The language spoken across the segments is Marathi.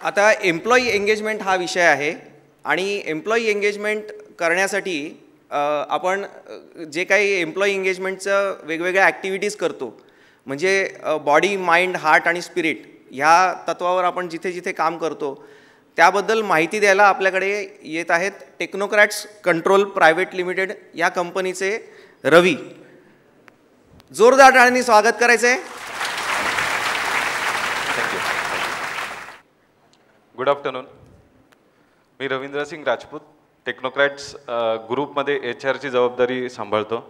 आता एम्प्लॉई एंगेजमेंट हा विषय आहे आणि एम्प्लॉई एंगेजमेंट करण्यासाठी आपण जे काही एम्प्लॉई एंगेजमेंटचं वेगवेगळ्या ॲक्टिव्हिटीज करतो, म्हणजे बॉडी, माइंड, हार्ट आणि स्पिरिट ह्या तत्वावर आपण जिथे जिथे काम करतो त्याबद्दल माहिती द्यायला आपल्याकडे येत आहेत टेक्नोक्रॅट्स कंट्रोल प्रायव्हेट लिमिटेड या कंपनीचे रवी. जोरदार टाळ्यांनी स्वागत करायचं आहे. Good afternoon. मी रवींद्र सिंग राजपूत, टेक्नोक्रॅट्स ग्रुपमध्ये HR ची जबाबदारी सांभाळतो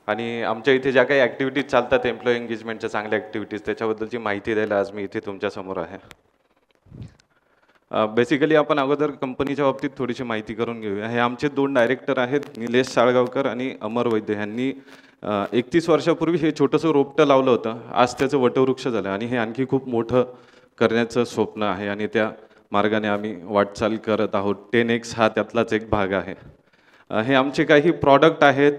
आणि आमच्या इथे ज्या काही ॲक्टिव्हिटीज चालतात एम्प्लॉई एंगेजमेंटच्या चांगल्या ॲक्टिव्हिटीज त्याच्याबद्दलची माहिती द्यायला आज मी इथे तुमच्यासमोर आहे. बेसिकली आपण अगोदर कंपनीच्या बाबतीत थोडीशी माहिती करून घेऊया. हे आमचे 2 डायरेक्टर आहेत, निलेश साळगावकर आणि अमर वैद्य. यांनी 31 वर्षापूर्वी हे छोटंसं रोपटं लावलं होतं. आज त्याचं वटवृक्ष झालं आणि हे आणखी खूप मोठं करण्याचं स्वप्न आहे आणि त्या मार्गाने आम्ही वाटचाल करत आहोत. 10X हा त्यातलाच एक भाग आहे. हे आमचे काही प्रॉडक्ट आहेत,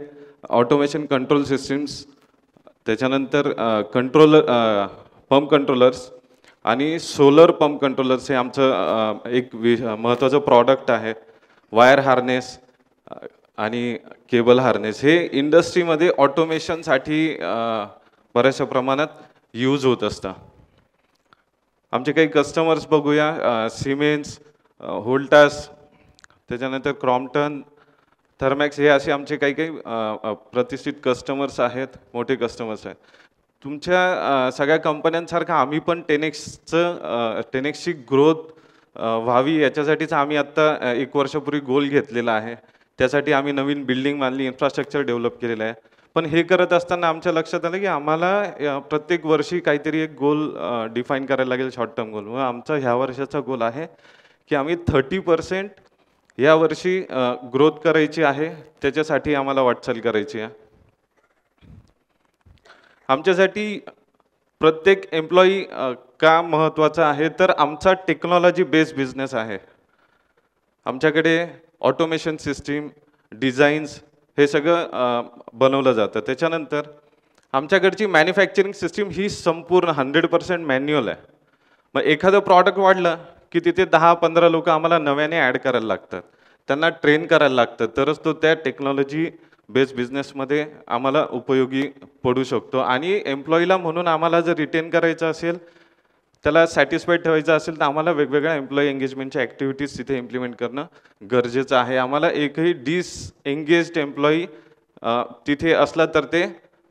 ऑटोमेशन कंट्रोल सिस्टीम्स, त्याच्यानंतर पंप कंट्रोलर्स आणि सोलर पंप कंट्रोलर्स हे आमचं एक महत्त्वाचं प्रॉडक्ट आहे. वायर हार्नेस आणि केबल हार्नेस हे इंडस्ट्रीमध्ये ऑटोमेशनसाठी बऱ्याचशा प्रमाणात यूज होत असतं. आमचे काही कस्टमर्स बघूया. सिमेन्स, होल्टास, त्याच्यानंतर क्रॉम्प्टन, थर्मॅक्स हे असे आमचे काही काही प्रतिष्ठित कस्टमर्स आहेत, मोठे कस्टमर्स आहेत. तुमच्या सगळ्या कंपन्यांसारखं आम्ही पण 10Xची ग्रोथ व्हावी याच्यासाठीच आम्ही आत्ता 1 वर्षापूर्वी गोल घेतलेला आहे. त्यासाठी आम्ही नवीन बिल्डिंग बांधली, इन्फ्रास्ट्रक्चर डेव्हलप केलेलं आहे. पण हे करत असताना आमच्या लक्षात आलं की आम्हाला प्रत्येक वर्षी काहीतरी एक गोल डिफाईन करायला लागेल, शॉर्ट टर्म गोल. मग आमचा ह्या वर्षाचा गोल आहे की आम्ही 30% या वर्षी ग्रोथ करायची आहे. त्याच्यासाठी आम्हाला वाटचाल करायची आहे. आमच्यासाठी प्रत्येक एम्प्लॉई का महत्त्वाचा आहे, तर आमचा टेक्नॉलॉजी बेस्ड बिझनेस आहे. आमच्याकडे ऑटोमेशन सिस्टीम, डिझाईन्स हे सगळं बनवलं जातं. त्याच्यानंतर आमच्याकडची मॅन्युफॅक्चरिंग सिस्टीम ही संपूर्ण 100% मॅन्युअल आहे. मग एखादं प्रॉडक्ट वाढलं की तिथे 10-15 लोक आम्हाला नव्याने ॲड करायला लागतात, त्यांना ट्रेन करायला लागतं, तरच तो त्या टेक्नॉलॉजी बेस्ड बिझनेसमध्ये आम्हाला उपयोगी पडू शकतो. आणि एम्प्लॉईला म्हणून आम्हाला जर रिटेन करायचं असेल, त्याला सॅटिस्फाईड ठेवायचं असेल, तर आम्हाला वेगवेगळ्या एम्प्लॉई एंगेजमेंटच्या ॲक्टिव्हिटीज तिथे इम्प्लिमेंट करणं गरजेचं आहे. आम्हाला एकही डिसएंगेज्ड एम्प्लॉई तिथे असला तर ते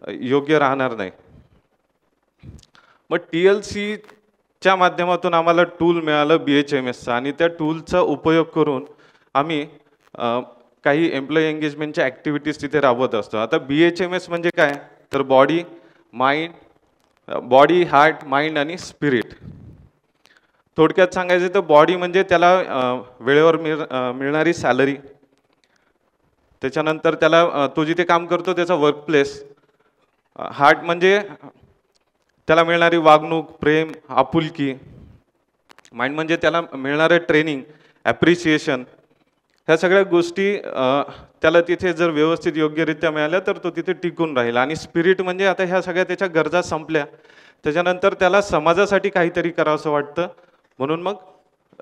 योग्य राहणार नाही. मग TLCच्या माध्यमातून आम्हाला टूल मिळालं BHMSचं आणि त्या टूलचा उपयोग करून आम्ही काही एम्प्लॉई एंगेजमेंटच्या ॲक्टिव्हिटीज तिथे राबवत असतो. आता BHMS म्हणजे काय, तर बॉडी, हार्ट, माइंड आणि स्पिरिट. थोडक्यात सांगायचं तर बॉडी म्हणजे त्याला वेळेवर मिळणारी सॅलरी, त्याच्यानंतर त्याला तो जिथे काम करतो त्याचा वर्क प्लेस. हार्ट म्हणजे त्याला मिळणारी वागणूक, प्रेम, आपुलकी. माइंड म्हणजे त्याला मिळणारं ट्रेनिंग, ॲप्रिसिएशन. ह्या सगळ्या गोष्टी त्याला तिथे जर व्यवस्थित योग्यरित्या मिळाल्या तर तो तिथे टिकून राहील. आणि स्पिरिट म्हणजे आता ह्या सगळ्या त्याच्या गरजा संपल्या त्याच्यानंतर त्याला समाजासाठी काहीतरी करावं असं वाटतं, म्हणून मग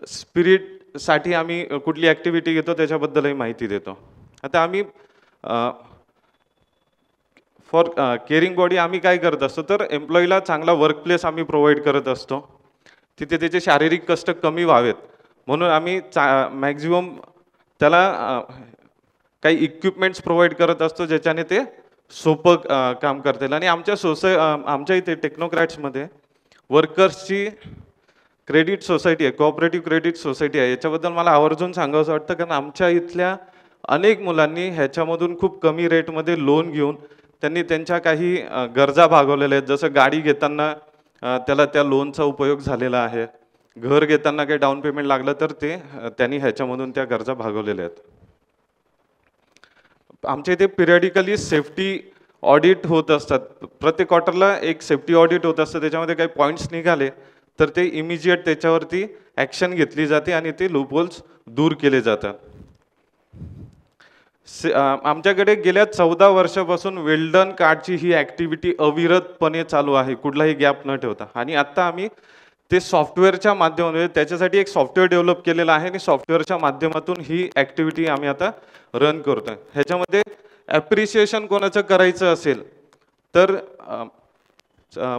स्पिरिटसाठी आम्ही कुठली ॲक्टिव्हिटी घेतो त्याच्याबद्दलही माहिती देतो. आता आम्ही फॉर केअरिंग बॉडी आम्ही काय करत असतो, तर एम्प्लॉईला चांगला वर्क प्लेस आम्ही प्रोव्हाइड करत असतो. तिथे त्याचे शारीरिक कष्ट कमी व्हावेत म्हणून आम्ही मॅक्झिमम त्याला काही इक्विपमेंट्स प्रोव्हाइड करत असतो ज्याच्याने ते सोपं काम करता येईल. आणि आमच्या इथे टेक्नोक्रॅट्समध्ये वर्कर्सची क्रेडिट सोसायटी आहे, कोऑपरेटिव्ह क्रेडिट सोसायटी आहे. याच्याबद्दल मला आवर्जून सांगावंसं वाटतं, कारण आमच्या इथल्या अनेक मुलांनी ह्याच्यामधून खूप कमी रेटमध्ये लोन घेऊन त्यांनी त्यांच्या काही गरजा भागवलेल्या आहेत. जसं गाडी घेताना त्याला त्या लोनचा उपयोग झालेला आहे, घर घेताना काही डाऊन पेमेंट लागलं तर त्यांनी ह्याच्यामधून त्या गरजा भागवलेल्या आहेत. आमच्या इथे पिरियडिकली सेफ्टी ऑडिट होत असतात. प्रत्येक क्वार्टरला एक सेफ्टी ऑडिट होत असतं. त्याच्यामध्ये काही पॉईंट्स निघाले तर ते इमिजिएट त्याच्यावरती ॲक्शन घेतली जाते आणि ते लूपहोल्स दूर केले जातात. आमच्याकडे गेल्या 14 वर्षापासून वेल्डन कार्डची ही ॲक्टिव्हिटी अविरतपणे चालू आहे, कुठलाही गॅप न ठेवता. आणि आत्ता आम्ही ते सॉफ्टवेअरच्या माध्यमातून त्याच्यासाठी एक सॉफ्टवेअर डेव्हलप केलेलं आहे आणि सॉफ्टवेअरच्या माध्यमातून ही ॲक्टिव्हिटी आम्ही आता रन करतोय. ह्याच्यामध्ये ॲप्रिशिएशन कोणाचं करायचं असेल तर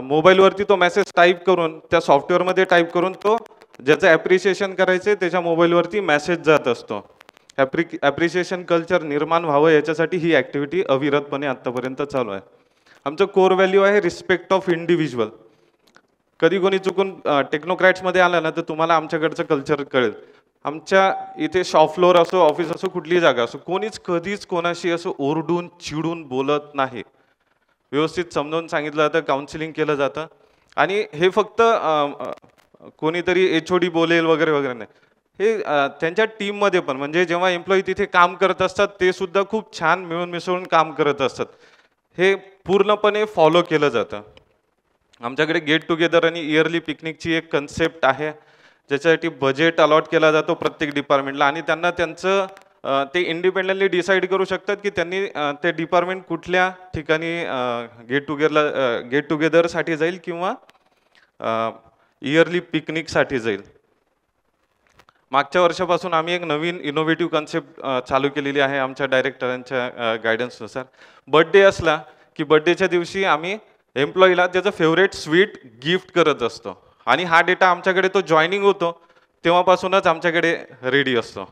मोबाईलवरती तो मेसेज टाईप करून त्या सॉफ्टवेअरमध्ये टाईप करून तो ज्याचं ॲप्रिशिएशन करायचं आहे त्याच्या मोबाईलवरती मेसेज जात असतो. ॲप्रिशिएशन कल्चर निर्माण व्हावं याच्यासाठी ही ॲक्टिव्हिटी अविरतपणे आत्तापर्यंत चालू आहे. आमचं कोर व्हॅल्यू आहे रिस्पेक्ट ऑफ इंडिव्हिज्युअल. कधी कोणी चुकून टेक्नोक्रॅट्समध्ये आलं ना तर तुम्हाला आमच्याकडचं कल्चर कळेल. आमच्या इथे शॉप फ्लोअर असो ऑफिस असो कुठलीही जागा असो कोणीच कधीच कोणाशी असं ओरडून चिडून बोलत नाही. व्यवस्थित समजावून सांगितलं जातं, काउन्सिलिंग केलं जातं आणि हे फक्त कोणीतरी HOD बोलेल वगैरे वगैरे नाही. हे त्यांच्या टीममध्ये पण म्हणजे जेव्हा एम्प्लॉई तिथे काम करत असतात ते सुद्धा खूप छान मिळून मिसळून काम करत असतात. हे पूर्णपणे फॉलो केलं जातं. आमच्याकडे गेट टुगेदर आणि इयरली पिकनिकची एक कन्सेप्ट आहे ज्याच्यासाठी बजेट अलॉट केला जातो प्रत्येक डिपार्टमेंटला आणि त्यांना त्यांचं ते इंडिपेंडेंटली डिसाईड करू शकतात की त्यांनी ते डिपार्टमेंट कुठल्या ठिकाणी गेट टुगेदरसाठी जाईल किंवा इयरली पिकनिकसाठी जाईल. मागच्या वर्षापासून आम्ही एक नवीन इनोव्हेटिव्ह कन्सेप्ट चालू केलेली आहे आमच्या डायरेक्टरांच्या गायडन्सनुसार. बर्थडे असला की बर्थडेच्या दिवशी आम्ही एम्प्लॉईला त्याचं फेवरेट स्वीट गिफ्ट करत असतो आणि हा डेटा आमच्याकडे तो जॉईनिंग होतो तेव्हापासूनच आमच्याकडे रेडी असतो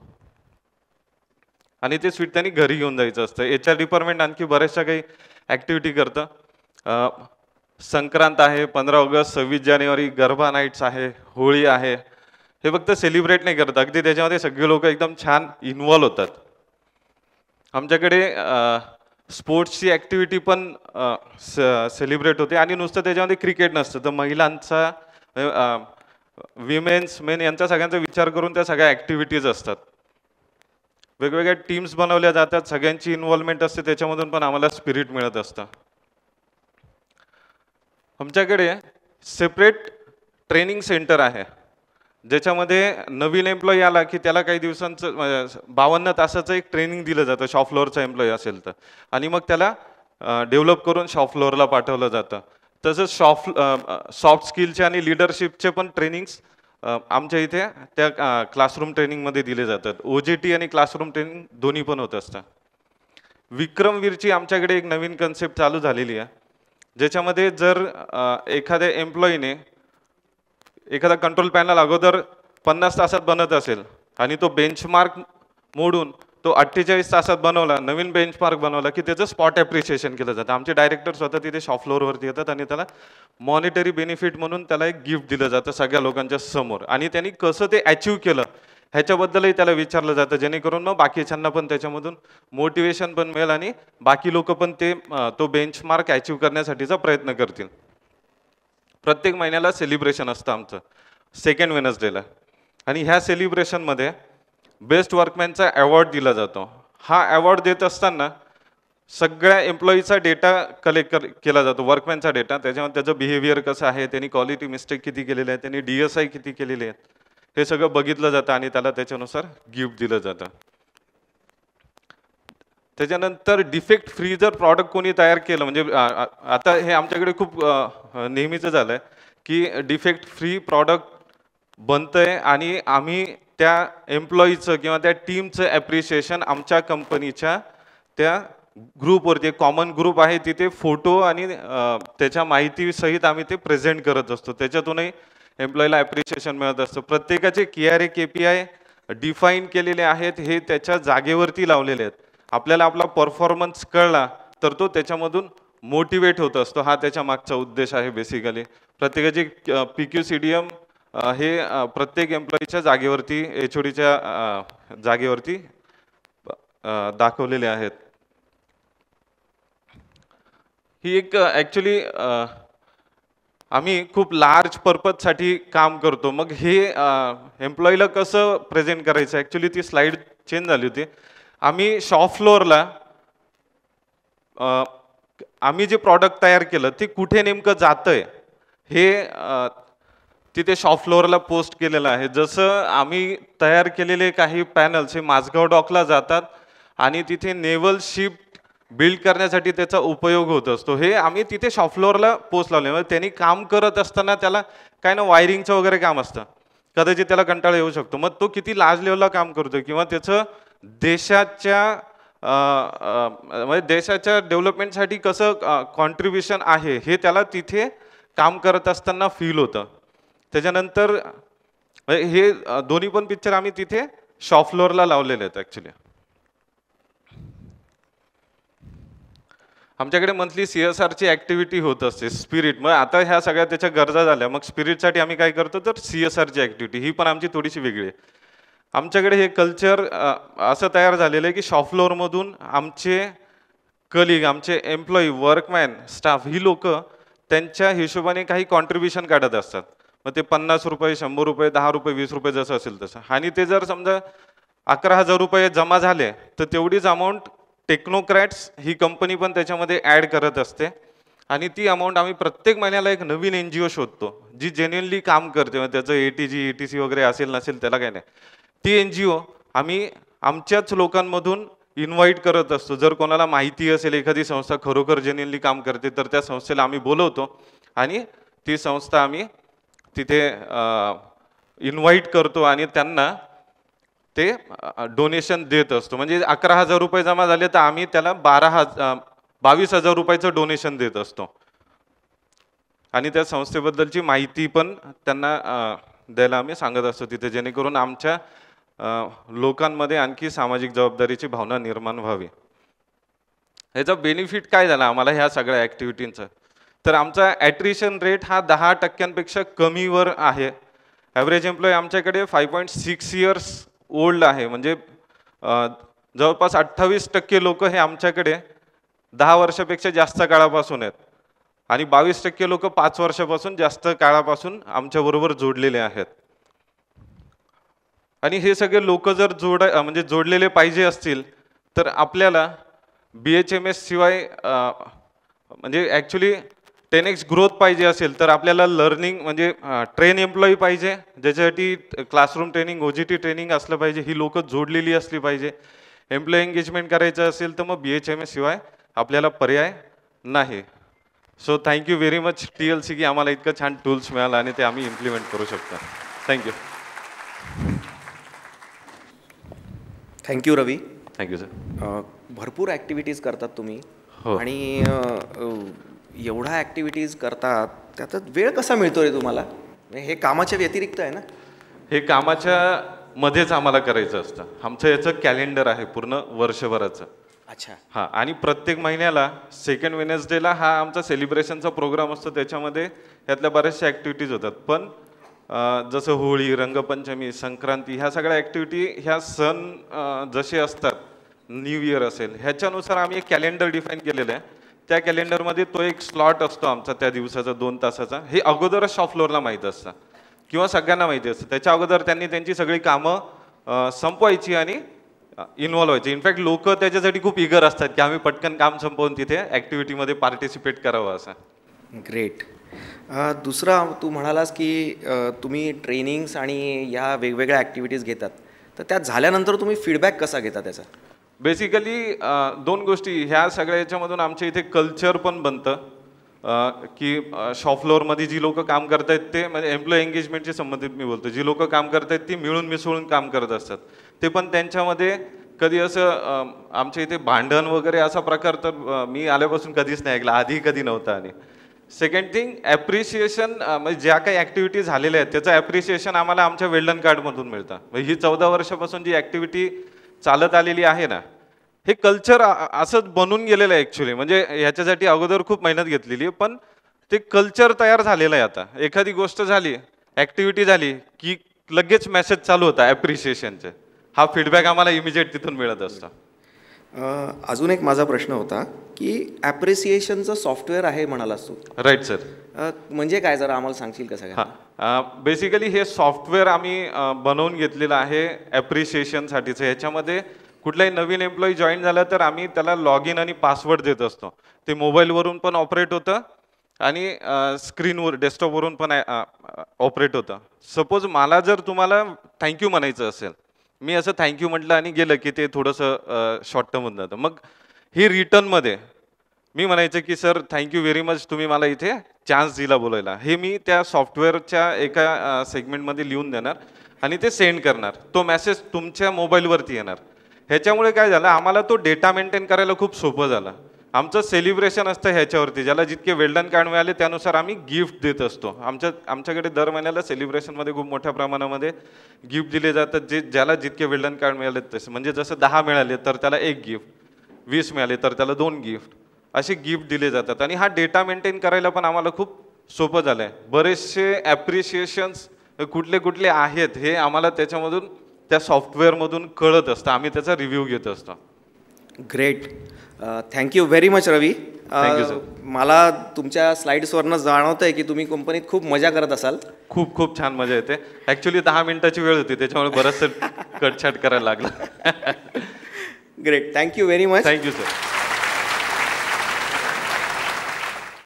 आणि ते स्वीट त्यांनी घरी घेऊन जायचं असतं. HR डिपार्टमेंट आणखी बऱ्याचशा काही ॲक्टिव्हिटी करतं. संक्रांत आहे, 15 ऑगस्ट, 26 जानेवारी, गरबा नाईट्स आहे, होळी आहे. हे फक्त सेलिब्रेट नाही करत, अगदी त्याच्यामध्ये सगळे लोक एकदम छान इन्व्हॉल्व होतात. आमच्याकडे स्पोर्ट्सची ॲक्टिव्हिटी पण सेलिब्रेट होते आणि नुसतं त्याच्यामध्ये क्रिकेट नसतं तर महिलांचा विमेन्स मेन यांचा सगळ्यांचा विचार करून त्या सगळ्या ॲक्टिव्हिटीज असतात. वेगवेगळ्या टीम्स बनवल्या जातात, सगळ्यांची इन्व्हॉल्वमेंट असते, त्याच्यामधून पण आम्हाला स्पिरिट मिळत असतं. आमच्याकडे सेपरेट ट्रेनिंग सेंटर आहे ज्याच्यामध्ये नवीन एम्प्लॉई आला की त्याला काही दिवसांचं 52 तासाचं एक ट्रेनिंग दिलं जातं शॉप फ्लोअरचा एम्प्लॉई असेल तर आणि मग त्याला डेव्हलप करून शॉप फ्लोअरला पाठवलं जातं. तसंच सॉफ्ट स्किलचे आणि लिडरशिपचे पण ट्रेनिंग्स आमच्या इथे त्या क्लासरूम ट्रेनिंगमध्ये दिले जातात. OJT आणि क्लासरूम ट्रेनिंग दोन्ही पण होत असतं. विक्रमवीरची आमच्याकडे एक नवीन कन्सेप्ट चालू झालेली आहे ज्याच्यामध्ये जर एखाद्या एम्प्लॉईने एखादा कंट्रोल पॅनल अगोदर 50 तासात बनत असेल आणि तो बेंचमार्क मोडून तो 48 तासात बनवला, नवीन बेंचमार्क बनवला की त्याचं स्पॉट ॲप्रिशिएशन केलं जातं. आमचे डायरेक्टर स्वतः तिथे शॉप फ्लोअरवरती येतात आणि त्याला मॉनिटरी बेनिफिट म्हणून त्याला एक गिफ्ट दिलं जातं सगळ्या लोकांच्या समोर आणि त्यांनी कसं ते अचीव केलं ह्याच्याबद्दलही त्याला विचारलं जातं जेणेकरून मग बाकीच्यांना पण त्याच्यामधून मोटिवेशन पण मिळेल आणि बाकी लोक पण तो बेंचमार्क अचीव करण्यासाठीचा प्रयत्न करतील. प्रत्येक महिन्याला सेलिब्रेशन असतं आमचं सेकंड वेनसडेला आणि ह्या सेलिब्रेशनमध्ये बेस्ट वर्कमॅनचा अवॉर्ड दिला जातो. हा अवॉर्ड देत असताना सगळ्या एम्प्लॉईचा डेटा कलेक्ट केला जातो, वर्कमॅनचा डेटा. त्याच्यामध्ये त्याचं बिहेवियर कसं आहे, त्यांनी क्वालिटी मिस्टेक किती केलेले आहेत, त्यांनी DSI किती केलेले आहेत, हे सगळं बघितलं जातं आणि त्याला त्याच्यानुसार गिफ्ट दिलं जातं. त्याच्यानंतर डिफेक्ट फ्री जर प्रॉडक्ट कोणी तयार केलं म्हणजे आता हे आमच्याकडे खूप नेहमीचं झालं आहे की डिफेक्ट फ्री प्रॉडक्ट बनतंय आणि आम्ही त्या एम्प्लॉईचं किंवा त्या टीमचं ॲप्रिशिएशन आमच्या कंपनीच्या त्या ग्रुपवरती, कॉमन ग्रुप आहे तिथे फोटो आणि त्याच्या माहितीसहित आम्ही ते प्रेझेंट करत असतो. त्याच्यातूनही एम्प्लॉईला ॲप्रिशिएशन मिळत असतं. प्रत्येकाचे KRA KPI डिफाईन केलेले आहेत, हे त्याच्या जागेवरती लावलेले आहेत. आपल्याला आपला परफॉर्मन्स कळला तर तो त्याच्यामधून मोटिवेट होत असतो. हा त्याच्या मागचा उद्देश आहे बेसिकली. प्रत्येकाची PQCDM हे प्रत्येक एम्प्लॉईच्या जागेवरती HODच्या जागेवरती दाखवलेले आहेत. ही एक ॲक्च्युली आम्ही खूप लार्ज पर्पजसाठी काम करतो. मग हे एम्प्लॉईला कसं प्रेझेंट करायचं, ॲक्च्युली ती स्लाईड चेंज झाली होती. आम्ही शॉप फ्लोअरला आम्ही जे प्रॉडक्ट तयार केलं ते कुठे नेमकं जातंय हे तिथे शॉप फ्लोअरला पोस्ट केलेलं आहे. जसं आम्ही तयार केलेले काही पॅनल्स हे माझगाव डॉकला जातात आणि तिथे नेव्हल शिप बिल्ड करण्यासाठी त्याचा उपयोग होत असतो. हे आम्ही तिथे शॉप फ्लोअरला पोस्ट लावले. म्हणजे त्यांनी काम करत असताना त्याला काय ना वायरिंगचं वगैरे काम असतं, कदाचित त्याला कंटाळा येऊ शकतो. मग तो किती लार्ज लेवलला काम करतोय किंवा त्याचं देशाच्या म्हणजे देशाच्या डेव्हलपमेंटसाठी कसं कॉन्ट्रीब्युशन आहे हे त्याला तिथे काम करत असताना फील होतं. त्याच्यानंतर हे दोन्ही पण पिक्चर आम्ही तिथे शॉप फ्लोअरला लावलेले आहेत. ॲक्च्युली आमच्याकडे मंथली CSRची ॲक्टिव्हिटी होत असते. स्पिरिट, मग आता ह्या सगळ्या त्याच्या गरजा झाल्या, मग स्पिरिटसाठी आम्ही काय करतो तर CSRची ॲक्टिव्हिटी, ही पण आमची थोडीशी वेगळी आहे. आमच्याकडे हे कल्चर असं तयार झालेलं आहे की शॉप फ्लोअरमधून आमचे कलिग, आमचे एम्प्लॉई, वर्कमॅन, स्टाफ ही लोक त्यांच्या हिशोबाने काही कॉन्ट्रीब्युशन काढत असतात. मग ते 50 रुपये, 100 रुपये, 10 रुपये, 20 रुपये जसं असेल तसं. आणि ते जर समजा 11,000 रुपये जमा झाले तर तेवढीच अमाऊंट टेक्नोक्रॅट्स ही कंपनी पण त्याच्यामध्ये ॲड करत असते. आणि ती अमाऊंट आम्ही प्रत्येक महिन्याला एक नवीन NGO शोधतो जी जेन्युइनली काम करते. मग त्याचं ATG ETC वगैरे असेल नसेल त्याला काय नाही, ती NGO आम्ही आमच्याच लोकांमधून इन्व्हाइट करत असतो. जर कोणाला माहिती असेल एखादी संस्था खरोखर जेन्युइनली काम करते तर त्या संस्थेला आम्ही बोलवतो आणि ती संस्था आम्ही तिथे इन्व्हाइट करतो आणि त्यांना ते डोनेशन देत असतो. म्हणजे 11,000 रुपये जमा झाले तर आम्ही त्याला 22,000 रुपयाचं डोनेशन देत असतो. आणि त्या संस्थेबद्दलची माहिती पण त्यांना द्यायला आम्ही सांगत असतो तिथे, जेणेकरून आमच्या लोकांमध्ये आणखी सामाजिक जबाबदारीची भावना निर्माण व्हावी. ह्याचा बेनिफिट काय झाला आम्हाला ह्या सगळ्या ॲक्टिव्हिटींचा, तर आमचा ॲट्रिशन रेट हा 10% कमीवर आहे. ॲव्हरेज एम्प्लॉई आमच्याकडे 5.6 इयर्स ओल्ड आहे. म्हणजे जवळपास 28% लोक हे आमच्याकडे 10 वर्षापेक्षा जास्त काळापासून आहेत आणि 22% लोक 5 वर्षापासून जास्त काळापासून आमच्याबरोबर जोडलेले आहेत. आणि हे सगळे लोक जर म्हणजे जोडलेले पाहिजे असतील तर आपल्याला BHMS शिवाय म्हणजे ॲक्च्युली 10x ग्रोथ पाहिजे असेल तर आपल्याला लर्निंग म्हणजे ट्रेन एम्प्लॉई पाहिजे, ज्याच्यासाठी क्लासरूम ट्रेनिंग, OJT ट्रेनिंग असलं पाहिजे. ही लोक जोडलेली असली पाहिजे. एम्प्लॉई एंगेजमेंट करायचं असेल तर मग BHMS शिवाय आपल्याला पर्याय नाही. So thank you very much TLC की आम्हाला इतकं छान टूल्स मिळालं आणि ते आम्ही इम्प्लिमेंट करू शकतो. Thank you. Thank you Ravi. Thank you sir. भरपूर ॲक्टिव्हिटीज करतात तुम्ही हो. आणि एवढा ॲक्टिव्हिटीज करतात, त्यात वेळ कसा मिळतो रे तुम्हाला? हे कामाच्या व्यतिरिक्त आहे ना? हे कामाच्या मध्येच आम्हाला करायचं असतं. आमचं याचं कॅलेंडर आहे पूर्ण वर्षभराचं. अच्छा. हां, आणि प्रत्येक महिन्याला सेकंड वेडनेसडेला हा आमचा सेलिब्रेशनचा प्रोग्राम असतो. त्याच्यामध्ये यातल्या बऱ्याचशा ॲक्टिव्हिटीज होतात. पण जसं होळी, रंगपंचमी, संक्रांती ह्या सगळ्या ॲक्टिव्हिटी ह्या सण जसे असतात, न्यू इयर असेल, ह्याच्यानुसार आम्ही एक कॅलेंडर डिफाईन केलेलं आहे. त्या कॅलेंडरमध्ये तो एक स्लॉट असतो आमचा त्या दिवसाचा 2 तासाचा. हे अगोदरच शॉप फ्लोअरला माहीत असतं किंवा सगळ्यांना माहिती असतं. त्याच्या अगोदर त्यांनी त्यांची सगळी कामं संपवायची आणि इन्व्हॉल्व व्हायचे. इनफॅक्ट लोक त्याच्यासाठी खूप इगर असतात की आम्ही पटकन काम संपवून तिथे ॲक्टिव्हिटीमध्ये पार्टिसिपेट करावं असं. ग्रेट. दुसरा तू म्हणालास की तुम्ही ट्रेनिंग्स आणि ह्या वेगवेगळ्या ॲक्टिव्हिटीज घेतात, तर त्या झाल्यानंतर तुम्ही फीडबॅक कसा घेता त्याचा? बेसिकली 2 गोष्टी ह्या सगळ्या याच्यामधून आमच्या इथे कल्चर पण बनतं की शॉप फ्लोअरमध्ये जी लोक काम करत आहेत ते म्हणजे एम्प्लॉई एंगेजमेंटशी संबंधित मी बोलतो, जी लोक काम करत आहेत ती मिळून मिसळून काम करत असतात. ते पण त्यांच्यामध्ये कधी असं आमच्या इथे भांडण वगैरे असा प्रकार तर मी आल्यापासून कधीच नाही ऐकला, आधी कधी नव्हता. आणि सेकंड थिंग ॲप्रिशिएशन, म्हणजे ज्या काही ॲक्टिव्हिटी झालेल्या आहेत त्याचं ॲप्रिशिएशन आम्हाला आमच्या वेल्डन कार्डमधून मिळतं. म्हणजे ही 14 वर्षापासून जी ॲक्टिव्हिटी चालत आलेली आहे ना, हे कल्चर असंच बनून गेलेलं आहे ॲक्च्युली. म्हणजे ह्याच्यासाठी अगोदर खूप मेहनत घेतलेली आहे, पण ते कल्चर तयार झालेलं आहे. आता एखादी गोष्ट झाली, ॲक्टिव्हिटी झाली की लगेच मेसेज चालू होता ॲप्रिशिएशनचे. हा फीडबॅक आम्हाला इमिजिएट तिथून मिळत असतो. अजून एक माझा प्रश्न होता की ॲप्रिसिएशनचं सॉफ्टवेअर आहे म्हणालास तू? Right sir. म्हणजे काय, जरा आम्हाला सांगशील का सगळं? हां, बेसिकली हे सॉफ्टवेअर आम्ही बनवून घेतलेलं आहे ॲप्रिशिएशनसाठीचं. ह्याच्यामध्ये कुठलाही नवीन एम्प्लॉई जॉईन झाला तर आम्ही त्याला लॉग इन आणि पासवर्ड देत असतो. ते मोबाईलवरून पण ऑपरेट होतं आणि स्क्रीनवर डेस्कटॉपवरून पण ऑपरेट होतं. सपोज मला जर तुम्हाला थँक्यू म्हणायचं असेल, मी असं थँक्यू म्हटलं आणि गेलं की ते थोडंसं शॉर्ट टर्म होऊन जातं. मग ही रिटर्नमध्ये मी म्हणायचं की सर थँक्यू व्हेरी मच, तुम्ही मला इथे चान्स दिला बोलायला. हे मी त्या सॉफ्टवेअरच्या एका सेगमेंटमध्ये लिहून देणार आणि ते सेंड करणार. तो मेसेज तुमच्या मोबाईलवरती येणार. ह्याच्यामुळे काय झालं, आम्हाला तो डेटा मेंटेन करायला खूप सोपं झालं. आमचं सेलिब्रेशन असतं ह्याच्यावरती, ज्याला जितके वेल्डन कार्ड मिळाले त्यानुसार आम्ही गिफ्ट देत असतो. आमच्याकडे दर महिन्याला सेलिब्रेशनमध्ये खूप मोठ्या प्रमाणामध्ये गिफ्ट दिले जातात. ज्याला जितके वेल्डन कार्ड मिळाले तसे, म्हणजे जसं 10 मिळाले तर त्याला 1 गिफ्ट, 20 मिळाले तर त्याला 2 गिफ्ट, असे गिफ्ट दिले जातात. आणि हा डेटा मेंटेन करायला पण आम्हाला खूप सोपं झालं आहे. बरेचसे ॲप्रिशिएशन्स कुठले कुठले आहेत हे आम्हाला त्याच्यामधून, त्या सॉफ्टवेअरमधून कळत असतं. आम्ही त्याचा रिव्ह्यू घेत असतो. Great. Thank you very much Ravi. Thank you, sir. मला तुमच्या स्लाइड्सवरनं जाणवतं आहे की तुम्ही कंपनीत खूप मजा करत असाल. खूप खूप छान मजा येते. ॲक्च्युली 10 मिनिटाची वेळ होती, त्याच्यामुळे बरंचसं कटछाट करायला लागलं. Great. Thank you very much. Thank you sir.